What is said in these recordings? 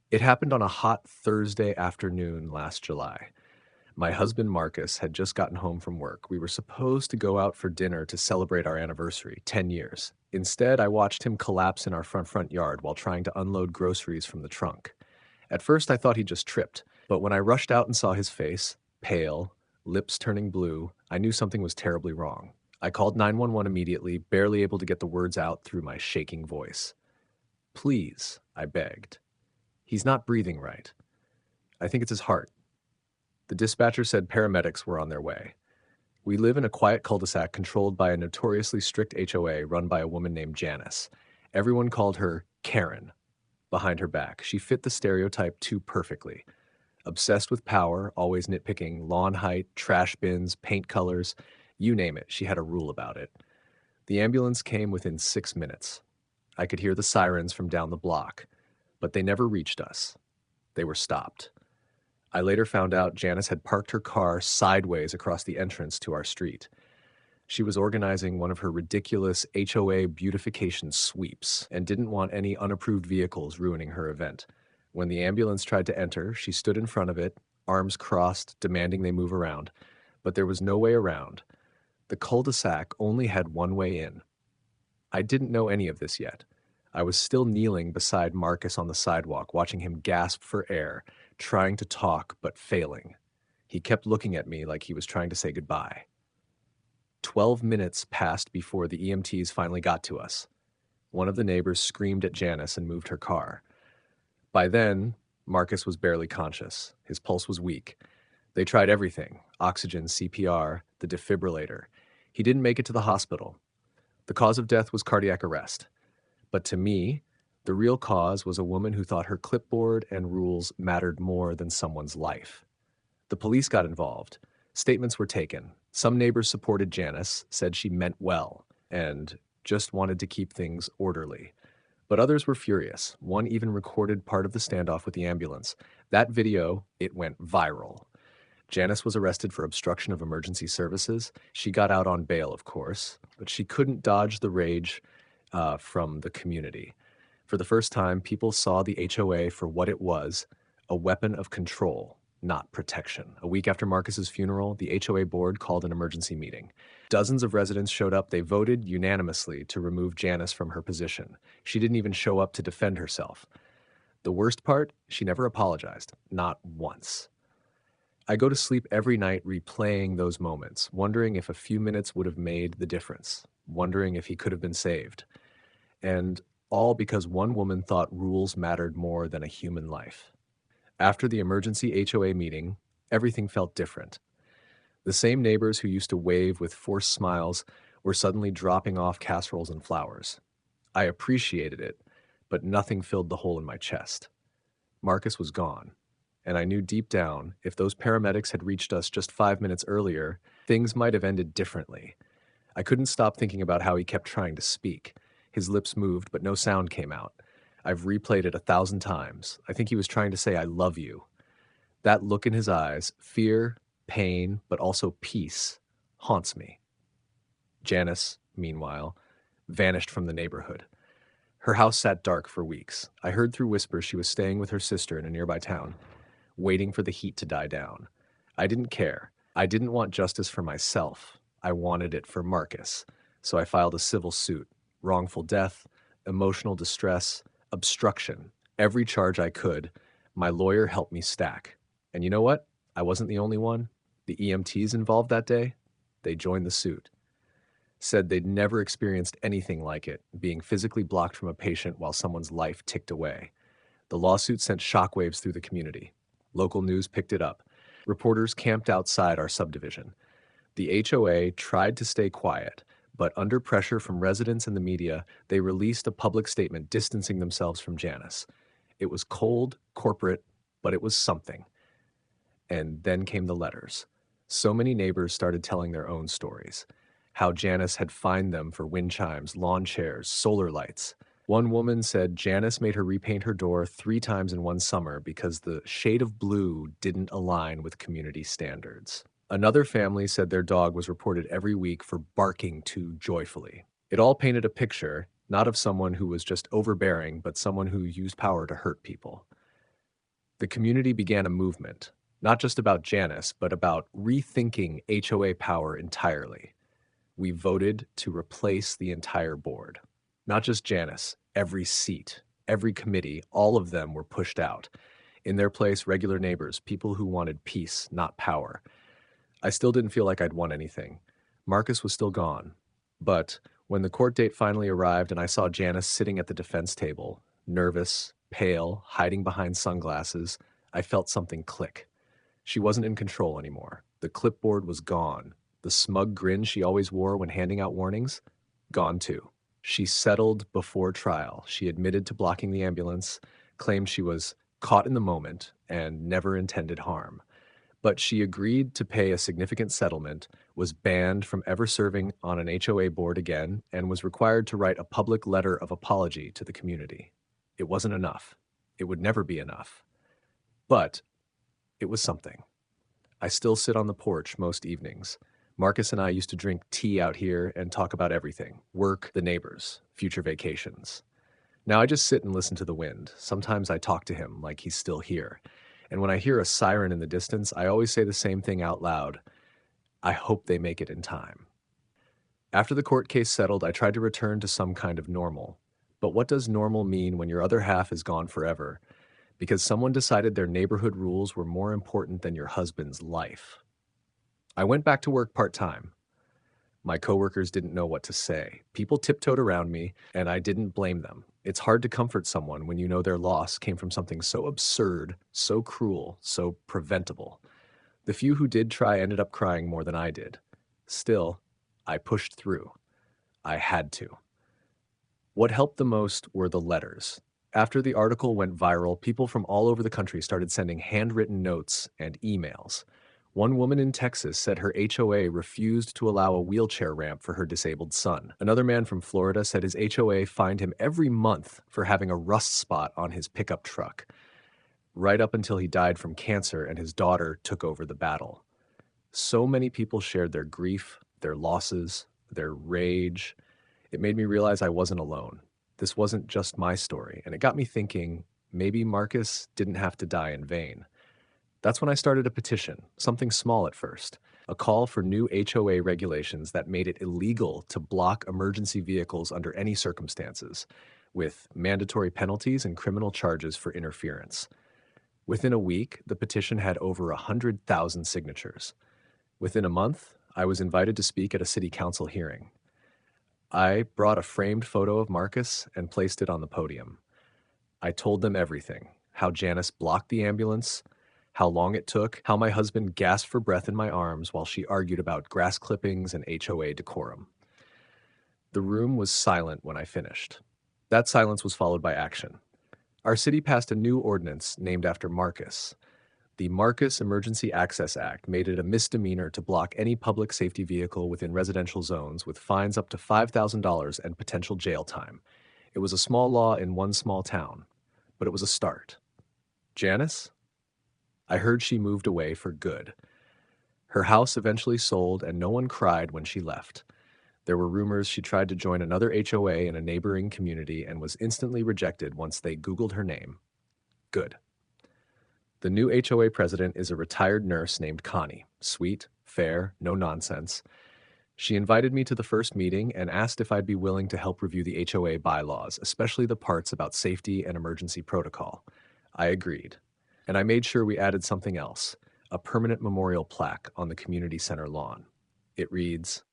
It happened on a hot Thursday afternoon last July. My husband Marcus had just gotten home from work. We were supposed to go out for dinner to celebrate our anniversary, 10 years. Instead, I watched him collapse in our front yard while trying to unload groceries from the trunk. At first, I thought he just tripped, but when I rushed out and saw his face, pale, lips turning blue, I knew something was terribly wrong. I called 911 immediately, barely able to get the words out through my shaking voice. "Please," I begged. "He's not breathing right. I think it's his heart." The dispatcher said paramedics were on their way. We live in a quiet cul-de-sac controlled by a notoriously strict HOA run by a woman named Janice. Everyone called her Karen behind her back. She fit the stereotype too perfectly. Obsessed with power, always nitpicking lawn height, trash bins, paint colors, you name it, she had a rule about it. The ambulance came within 6 minutes. I could hear the sirens from down the block, but they never reached us. They were stopped. I later found out Janice had parked her car sideways across the entrance to our street. She was organizing one of her ridiculous HOA beautification sweeps and didn't want any unapproved vehicles ruining her event. When the ambulance tried to enter, she stood in front of it, arms crossed, demanding they move around. But there was no way around. The cul-de-sac only had one way in. I didn't know any of this yet. I was still kneeling beside Marcus on the sidewalk, watching him gasp for air, trying to talk but failing. He kept looking at me like he was trying to say goodbye. 12 minutes passed before the EMTs finally got to us. One of the neighbors screamed at Janice and moved her car. By then, Marcus was barely conscious. His pulse was weak. They tried everything: oxygen, CPR, the defibrillator. He didn't make it to the hospital. The cause of death was cardiac arrest. But to me, the real cause was a woman who thought her clipboard and rules mattered more than someone's life. The police got involved. Statements were taken. Some neighbors supported Janice, said she meant well, and just wanted to keep things orderly. But others were furious. One even recorded part of the standoff with the ambulance. That video, it went viral. Janice was arrested for obstruction of emergency services. She got out on bail, of course, but she couldn't dodge the rage from the community. For the first time, people saw the HOA for what it was: a weapon of control, not protection. A week after Marcus's funeral, the HOA board called an emergency meeting. Dozens of residents showed up. They voted unanimously to remove Janice from her position. She didn't even show up to defend herself. The worst part, she never apologized, not once. I go to sleep every night replaying those moments, wondering if a few minutes would have made the difference, wondering if he could have been saved. And all because one woman thought rules mattered more than a human life. After the emergency HOA meeting, everything felt different. The same neighbors who used to wave with forced smiles were suddenly dropping off casseroles and flowers. I appreciated it, but nothing filled the hole in my chest. Marcus was gone, and I knew deep down, if those paramedics had reached us just 5 minutes earlier, things might have ended differently. I couldn't stop thinking about how he kept trying to speak. His lips moved, but no sound came out. I've replayed it 1,000 times. I think he was trying to say, "I love you." That look in his eyes, fear, pain, but also peace, haunts me. Janice, meanwhile, vanished from the neighborhood. Her house sat dark for weeks. I heard through whispers she was staying with her sister in a nearby town, waiting for the heat to die down. I didn't care. I didn't want justice for myself. I wanted it for Marcus. So I filed a civil suit: wrongful death, emotional distress, obstruction, every charge I could. My lawyer helped me stack. And you know what? I wasn't the only one. The EMTs involved that day, they joined the suit. Said they'd never experienced anything like it, being physically blocked from a patient while someone's life ticked away. The lawsuit sent shockwaves through the community. Local news picked it up. Reporters camped outside our subdivision. The HOA tried to stay quiet, but under pressure from residents and the media, they released a public statement distancing themselves from Janice. It was cold, corporate, but it was something. And then came the letters. So many neighbors started telling their own stories. How Janice had fined them for wind chimes, lawn chairs, solar lights. One woman said Janice made her repaint her door 3 times in one summer because the shade of blue didn't align with community standards. Another family said their dog was reported every week for barking too joyfully. It all painted a picture, not of someone who was just overbearing, but someone who used power to hurt people. The community began a movement, not just about Janice, but about rethinking HOA power entirely. We voted to replace the entire board. Not just Janice, every seat, every committee, all of them were pushed out. In their place, regular neighbors, people who wanted peace, not power. I still didn't feel like I'd won anything. Marcus was still gone. But when the court date finally arrived and I saw Janice sitting at the defense table, nervous, pale, hiding behind sunglasses, I felt something click. She wasn't in control anymore. The clipboard was gone. The smug grin she always wore when handing out warnings? Gone too. She settled before trial. She admitted to blocking the ambulance, claimed she was caught in the moment, and never intended harm. But she agreed to pay a significant settlement, was banned from ever serving on an HOA board again, and was required to write a public letter of apology to the community. It wasn't enough. It would never be enough. But it was something. I still sit on the porch most evenings. Marcus and I used to drink tea out here and talk about everything: work, the neighbors, future vacations. Now I just sit and listen to the wind. Sometimes I talk to him like he's still here. And when I hear a siren in the distance, I always say the same thing out loud: I hope they make it in time. After the court case settled, I tried to return to some kind of normal. But what does normal mean when your other half is gone forever? Because someone decided their neighborhood rules were more important than your husband's life. I went back to work part-time. My coworkers didn't know what to say. People tiptoed around me, and I didn't blame them. It's hard to comfort someone when you know their loss came from something so absurd, so cruel, so preventable. The few who did try ended up crying more than I did. Still, I pushed through. I had to. What helped the most were the letters. After the article went viral, people from all over the country started sending handwritten notes and emails. One woman in Texas said her HOA refused to allow a wheelchair ramp for her disabled son. Another man from Florida said his HOA fined him every month for having a rust spot on his pickup truck, right up until he died from cancer and his daughter took over the battle. So many people shared their grief, their losses, their rage. It made me realize I wasn't alone. This wasn't just my story, and it got me thinking, maybe Marcus didn't have to die in vain. That's when I started a petition, something small at first, a call for new HOA regulations that made it illegal to block emergency vehicles under any circumstances, with mandatory penalties and criminal charges for interference. Within a week, the petition had over 100,000 signatures. Within a month, I was invited to speak at a city council hearing. I brought a framed photo of Marcus and placed it on the podium. I told them everything: how Janice blocked the ambulance, how long it took, how my husband gasped for breath in my arms while she argued about grass clippings and HOA decorum. The room was silent when I finished. That silence was followed by action. Our city passed a new ordinance named after Marcus. The Marcus Emergency Access Act made it a misdemeanor to block any public safety vehicle within residential zones, with fines up to $5,000 and potential jail time. It was a small law in one small town, but it was a start. Janice? I heard she moved away for good. Her house eventually sold, and no one cried when she left. There were rumors she tried to join another HOA in a neighboring community and was instantly rejected once they Googled her name. Good. The new HOA president is a retired nurse named Connie. Sweet, fair, no nonsense. She invited me to the first meeting and asked if I'd be willing to help review the HOA bylaws, especially the parts about safety and emergency protocol. I agreed. And I made sure we added something else: a permanent memorial plaque on the community center lawn. It reads,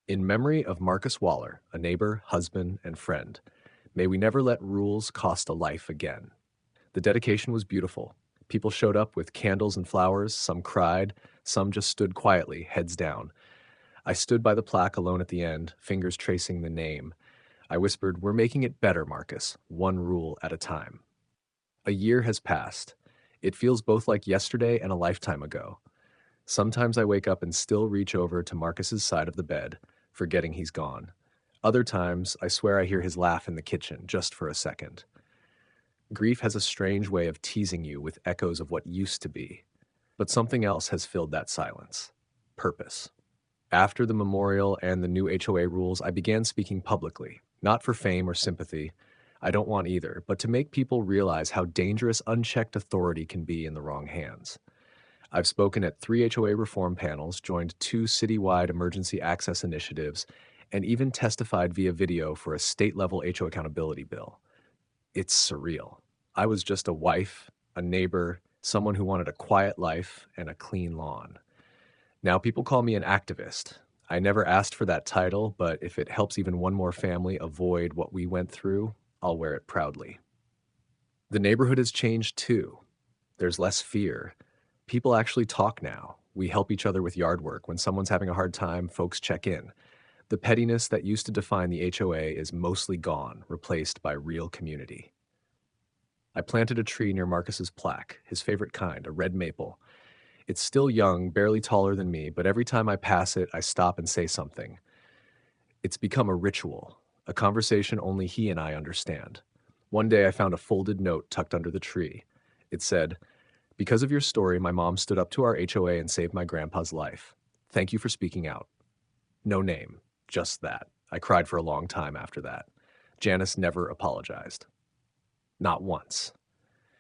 "In memory of Marcus Waller, a neighbor, husband, and friend, may we never let rules cost a life again." The dedication was beautiful. People showed up with candles and flowers. Some cried, some just stood quietly, heads down. I stood by the plaque alone at the end, fingers tracing the name. I whispered, "We're making it better, Marcus, one rule at a time." A year has passed. It feels both like yesterday and a lifetime ago. Sometimes I wake up and still reach over to Marcus's side of the bed, forgetting he's gone. Other times, I swear I hear his laugh in the kitchen, just for a second. Grief has a strange way of teasing you with echoes of what used to be. But something else has filled that silence: purpose. After the memorial and the new HOA rules, I began speaking publicly, not for fame or sympathy. I don't want either, but to make people realize how dangerous unchecked authority can be in the wrong hands. I've spoken at 3 HOA reform panels, joined 2 citywide emergency access initiatives, and even testified via video for a state level HO accountability bill. It's surreal. I was just a wife, a neighbor, someone who wanted a quiet life and a clean lawn. Now people call me an activist. I never asked for that title, but if it helps even one more family avoid what we went through, I'll wear it proudly. The neighborhood has changed too. There's less fear. People actually talk now. We help each other with yard work. When someone's having a hard time, folks check in. The pettiness that used to define the HOA is mostly gone, replaced by real community. I planted a tree near Marcus's plaque, his favorite kind, a red maple. It's still young, barely taller than me, but every time I pass it, I stop and say something. It's become a ritual, a conversation only he and I understand. One day I found a folded note tucked under the tree. It said, "Because of your story, my mom stood up to our HOA and saved my grandpa's life. Thank you for speaking out." No name, just that. I cried for a long time after that. Janice never apologized. Not once.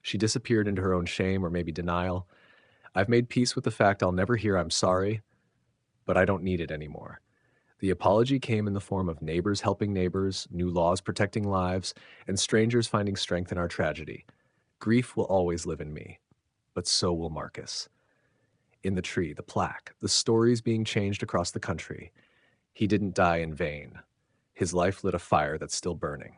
She disappeared into her own shame or maybe denial. I've made peace with the fact I'll never hear "I'm sorry," but I don't need it anymore. The apology came in the form of neighbors helping neighbors, new laws protecting lives, and strangers finding strength in our tragedy. Grief will always live in me, but so will Marcus. In the tree, the plaque, the stories being changed across the country. He didn't die in vain. His life lit a fire that's still burning.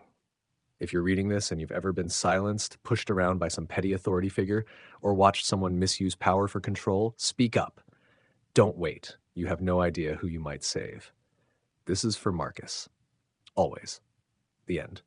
If you're reading this and you've ever been silenced, pushed around by some petty authority figure, or watched someone misuse power for control, speak up. Don't wait. You have no idea who you might save. This is for Marcus. Always. The end.